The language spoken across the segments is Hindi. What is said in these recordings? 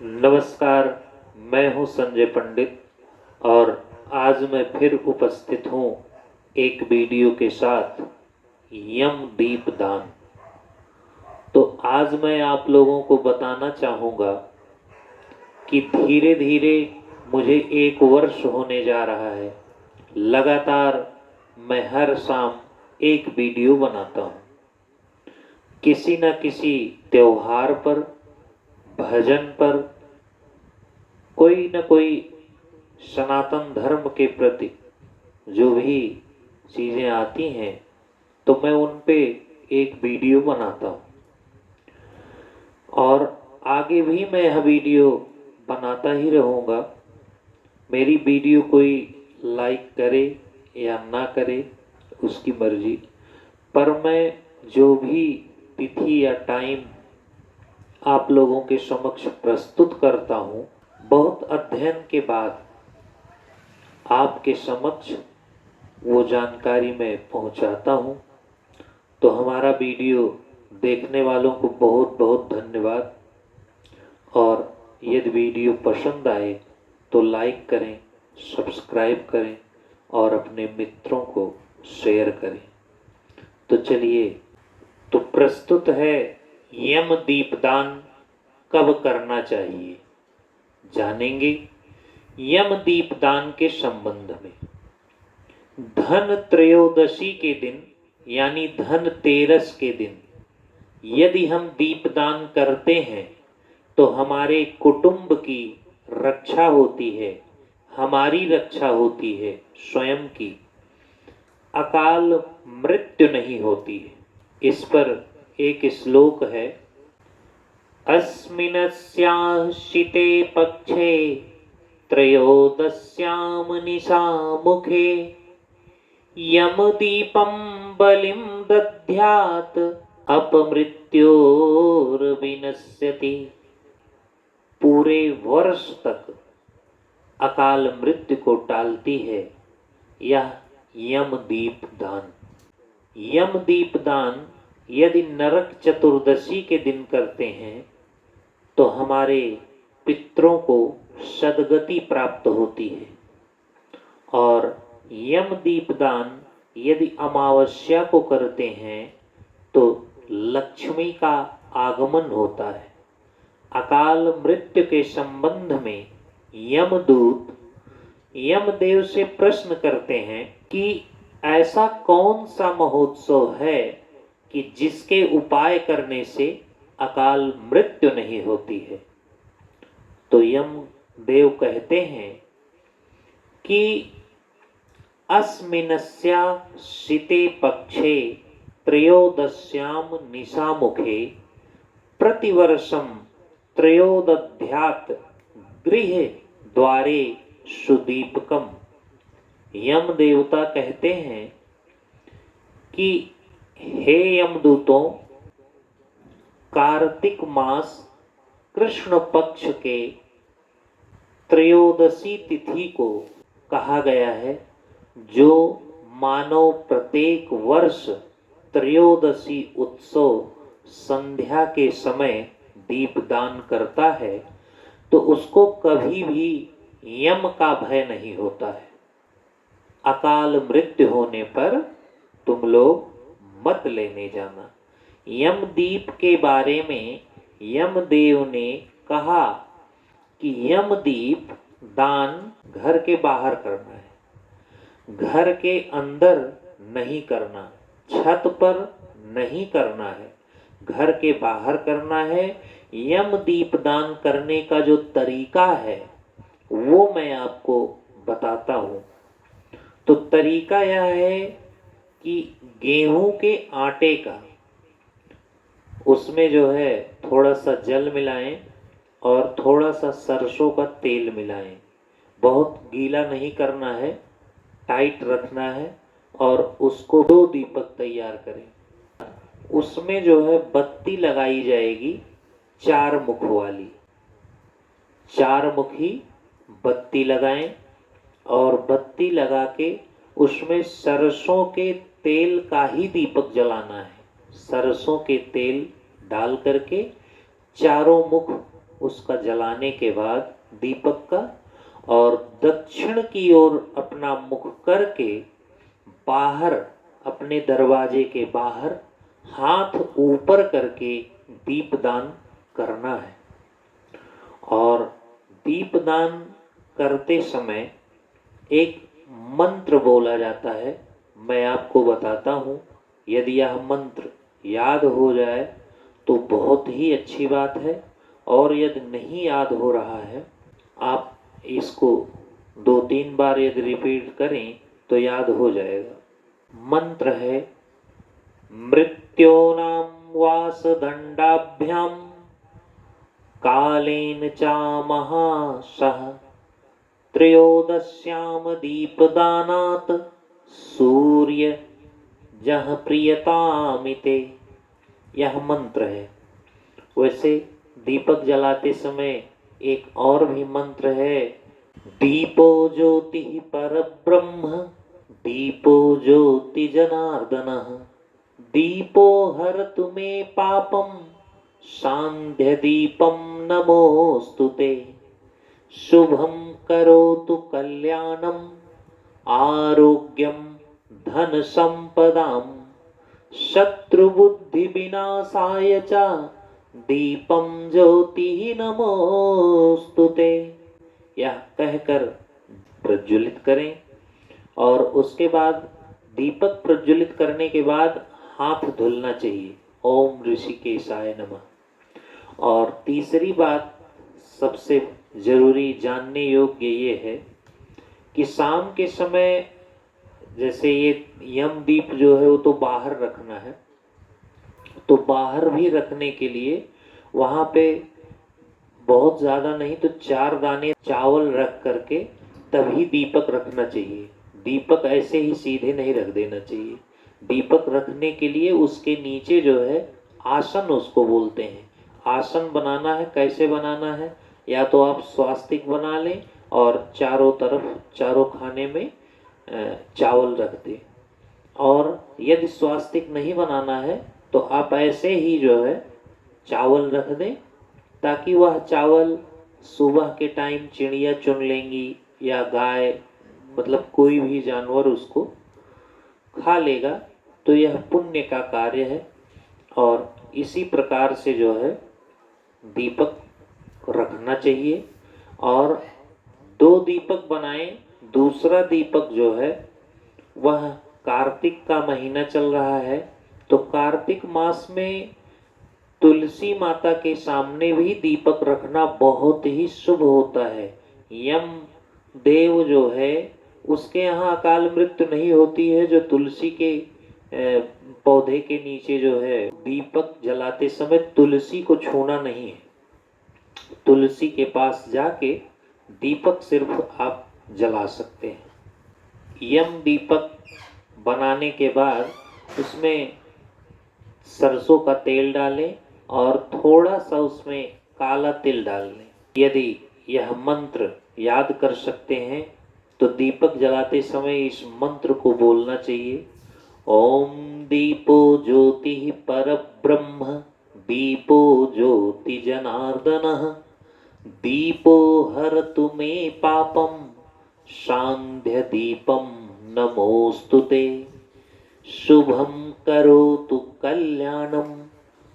नमस्कार। मैं हूं संजय पंडित और आज मैं फिर उपस्थित हूं एक वीडियो के साथ यम दीप दान। तो आज मैं आप लोगों को बताना चाहूँगा कि धीरे धीरे मुझे 1 वर्ष होने जा रहा है। लगातार मैं हर शाम एक वीडियो बनाता हूँ, किसी न किसी त्योहार पर, भजन पर, कोई न कोई सनातन धर्म के प्रति जो भी चीज़ें आती हैं तो मैं उन पे एक वीडियो बनाता हूँ और आगे भी मैं यह वीडियो बनाता ही रहूँगा। मेरी वीडियो कोई लाइक करे या ना करे उसकी मर्जी, पर मैं जो भी तिथि या टाइम आप लोगों के समक्ष प्रस्तुत करता हूँ, बहुत अध्ययन के बाद आपके समक्ष वो जानकारी मैं पहुंचाता हूं। तो हमारा वीडियो देखने वालों को बहुत बहुत धन्यवाद। और यदि वीडियो पसंद आए तो लाइक करें, सब्सक्राइब करें और अपने मित्रों को शेयर करें। तो चलिए, तो प्रस्तुत है यम दीपदान कब करना चाहिए, जानेंगे यम दीपदान के संबंध में। धन त्रयोदशी के दिन यानी धनतेरस के दिन यदि हम दीपदान करते हैं तो हमारे कुटुंब की रक्षा होती है, हमारी रक्षा होती है, स्वयं की अकाल मृत्यु नहीं होती है। इस पर एक श्लोक है, अस्मिन्नस्याशिते पक्षे त्रयोदश्यां निशामुखे यमदीपं बलिं दद्यात् अपमृत्योर्विनश्यति। पूरे वर्ष तक अकाल मृत्यु को टालती है यह यम दीप दान। यम दीप दान यदि नरक चतुर्दशी के दिन करते हैं तो हमारे पितरों को सद्गति प्राप्त होती है। और यम दीपदान यदि अमावस्या को करते हैं तो लक्ष्मी का आगमन होता है। अकाल मृत्यु के संबंध में यमदूत यमदेव से प्रश्न करते हैं कि ऐसा कौन सा महोत्सव है कि जिसके उपाय करने से अकाल मृत्यु नहीं होती है। तो यमदेव कहते हैं कि अस्मिन्नस्याशिते पक्षे त्रयोदश्यां निशामुखे प्रतिवर्षं त्रयोदध्यात् गृह द्वारे सुदीपकम। यम देवता कहते हैं कि हे यमदूतों, कार्तिक मास कृष्ण पक्ष के त्रयोदशी तिथि को कहा गया है, जो मानव प्रत्येक वर्ष त्रयोदशी उत्सव संध्या के समय दीपदान करता है तो उसको कभी भी यम का भय नहीं होता है। अकाल मृत्यु होने पर तुम लोग मत लेने जाना। यमदीप के बारे में यमदेव ने कहा कि यमदीप दान घर के बाहर करना है, घर के अंदर नहीं करना, छत पर नहीं करना है, घर के बाहर करना है। यमदीप दान करने का जो तरीका है वो मैं आपको बताता हूँ। तो तरीका यह है कि गेहूं के आटे का, उसमें जो है थोड़ा सा जल मिलाएं और थोड़ा सा सरसों का तेल मिलाएं। बहुत गीला नहीं करना है, टाइट रखना है और उसको 2 दीपक तैयार करें। उसमें जो है बत्ती लगाई जाएगी 4 मुख वाली। 4 मुखी बत्ती लगाएं और बत्ती लगा के उसमें सरसों के तेल का ही दीपक जलाना है। सरसों के तेल डाल करके चारों मुख उसका जलाने के बाद दीपक का, और दक्षिण की ओर अपना मुख करके बाहर, अपने दरवाजे के बाहर हाथ ऊपर करके दीपदान करना है। और दीपदान करते समय एक मंत्र बोला जाता है, मैं आपको बताता हूँ। यदि यह मंत्र याद हो जाए तो बहुत ही अच्छी बात है, और यदि नहीं याद हो रहा है, आप इसको 2-3 बार यदि रिपीट करें तो याद हो जाएगा। मंत्र है, मृत्योनां वासदंडाभ्याम कालेन चामहासः त्रयोदश्याम दीपदानात् सूर्य जह प्रियतामिते। यह मंत्र है। वैसे दीपक जलाते समय एक और भी मंत्र है, दीपो ज्योति परब्रह्म दीपो ज्योति जनार्दनः दीपो हरतु मे पापम सांध्य दीपम नमोस्तुते शुभम करोतु कल्याणम आरोग्यम धन संपदाम शत्रुबुद्धि विनाशाय च दीपम ज्योति नमोस्तुते। यह कहकर प्रज्वलित करें, और उसके बाद दीपक प्रज्वलित करने के बाद हाथ धुलना चाहिए। ओम ऋषिकेशाय नमः। और तीसरी बात सबसे जरूरी जानने योग्य ये है कि शाम के समय, जैसे ये यम दीप जो है वो तो बाहर रखना है, तो बाहर भी रखने के लिए वहाँ पे बहुत ज़्यादा नहीं तो 4 दाने चावल रख करके तभी दीपक रखना चाहिए। दीपक ऐसे ही सीधे नहीं रख देना चाहिए। दीपक रखने के लिए उसके नीचे जो है आसन, उसको बोलते हैं, आसन बनाना है। कैसे बनाना है? या तो आप स्वास्तिक बना लें और चारों तरफ, चारों खाने में चावल रख दें, और यदि स्वास्तिक नहीं बनाना है तो आप ऐसे ही जो है चावल रख दें, ताकि वह चावल सुबह के टाइम चिड़िया चुन लेंगी या गाय, मतलब कोई भी जानवर उसको खा लेगा, तो यह पुण्य का कार्य है। और इसी प्रकार से जो है दीपक रखना चाहिए। और 2 दीपक बनाएं। दूसरा दीपक जो है वह कार्तिक का महीना चल रहा है, तो कार्तिक मास में तुलसी माता के सामने भी दीपक रखना बहुत ही शुभ होता है। यम देव जो है उसके यहाँ अकाल मृत्यु नहीं होती है, जो तुलसी के पौधे के नीचे जो है दीपक जलाते समय तुलसी को छूना नहीं है। तुलसी के पास जाके दीपक सिर्फ आप जला सकते हैं। यम दीपक बनाने के बाद उसमें सरसों का तेल डालें और थोड़ा सा उसमें काला तिल डाल लें। यदि यह मंत्र याद कर सकते हैं तो दीपक जलाते समय इस मंत्र को बोलना चाहिए, ओम दीपो ज्योति परब्रह्म दीपो ज्योति जनार्दनः दीपो हरतु मे पापम सांध्य दीपम नमोस्तुते शुभम करोतु कल्याणम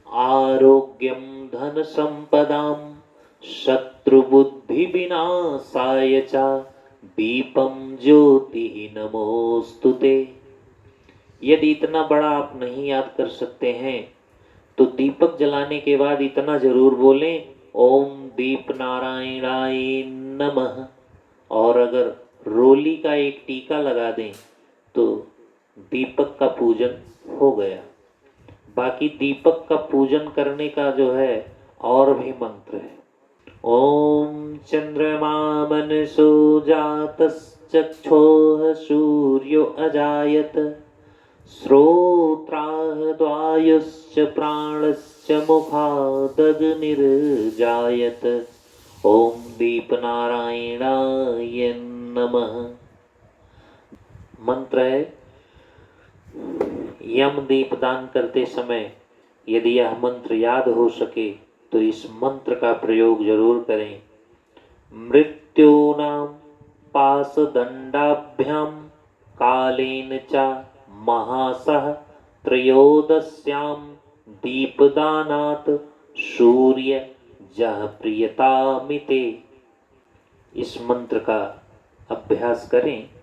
आरोग्यम धन संपदाम शत्रुबुद्धि विनाशाय च दीपम ज्योति नमोस्तुते। यदि इतना बड़ा आप नहीं याद कर सकते हैं तो दीपक जलाने के बाद इतना जरूर बोलें, ओम दीप नारायणाय नमः। और अगर रोली का एक टीका लगा दें तो दीपक का पूजन हो गया। बाकी दीपक का पूजन करने का जो है और भी मंत्र है। ओम चंद्रमा मनसो जातश्चक्षोः सूर्यो अजायत श्रोत्राद्वायुश्च प्राणश्च मुखादग्निर्जायत ओम दीपनारायणाय नमः। मंत्र है, यम दीप दान करते समय यदि यह मंत्र याद हो सके तो इस मंत्र का प्रयोग जरूर करें। मृत्युनां पाशदंडाभ्यां कालेन च महासः त्रयोदश्यां दीपदानात् सूर्य जह प्रियतामिते। इस मंत्र का अभ्यास करें